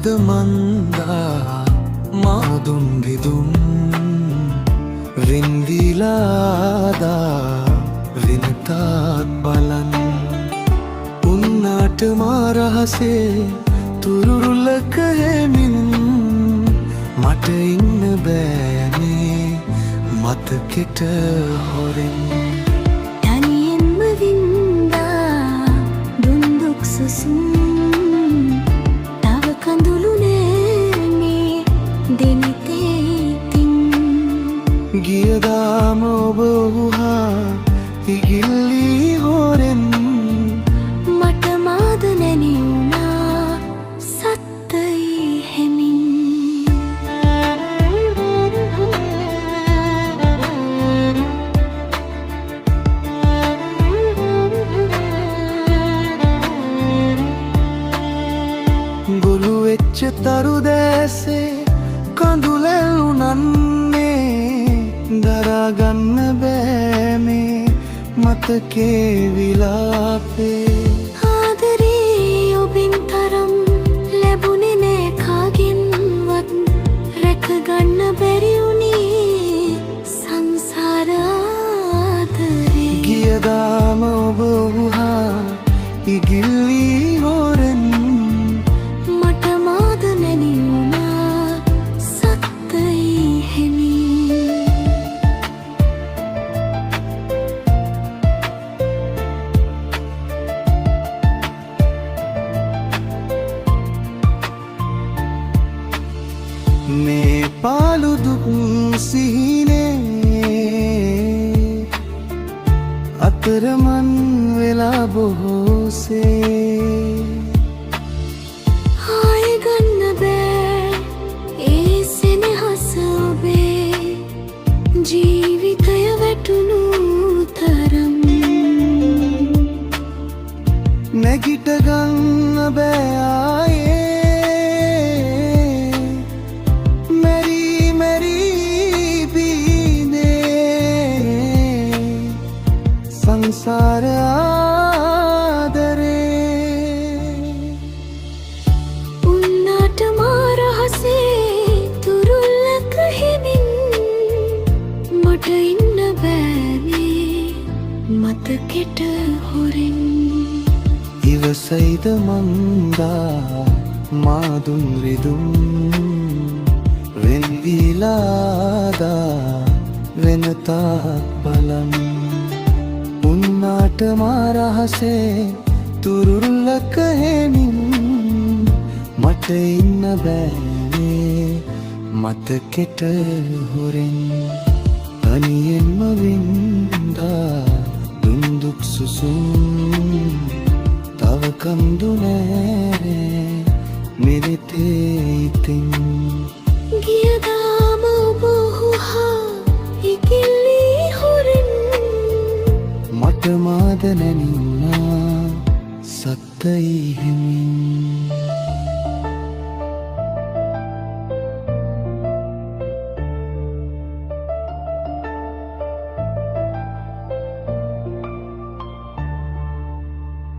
සයිද මන්දා මාදුන් විදුම් වින්දිලාදා විනතාත් බලන් උන්නාට මාරහසේ තුරුරුලක හෙමින් මට ඉන්න බෑනේ මතකෙට හොරෙන් තනියෙන්ම වින්දා දුන්දුක් සුසුම් තව කඳුළු නෑනේ දෙනිතේ ඉතින් ගියදාම ඔබ වුහා ඉගිල්ලි හොරෙන් මට මාද නැනි වුණා සත්තයි හෙමින් ගොළු වෙච්ච තරු දැසේ කඳුලැලුනන්නේ දරාගන්න බෑ මේ මතකේ විලාපේ ආදරේ ඔබෙන් තරම් ලැබුණේ නෑ කාගෙන්වත් රැකගන්න බැරි වුණේ සංසාර ආදරේ ගියදාම ඔබ වුහා ඉගිල්ලි හොරෙන් මට මාද නැනි වුණා සත්තයි හෙමින් මේ පාළු දුක් සිහිනේ අතරමන් වෙලා බොහෝසේ ආය ගන්න බෑ ඒ සෙනෙහස ඔබේ ජීවිතය වැටුණු තරම් නැගිට ගන්න බෑ ආයේ සංසාර ආදරේ උන්නාට මාරහසේ තුරුල්ලක හෙමින් මට ඉන්න බෑනේ මතකෙට හොරෙන් ඉවසයිද මන්දා මාදුන් රිදුම් වෙන්දිලාදා වෙනතාත් බලන් උන්නාට මාරහසේ තුරුරුලක හෙමින් මට ඉන්න බෑනේ මතකෙට හොරෙන් තනියෙන්ම වින්දා දුන්දුක් සුසුම් තව කඳු නෑනේ මෙරිතේ ඉතින් ගියදාම ඔබ හුහා ඉගිල්ලි හොරෙන් මට මාද නැනි වුණා සත්තයි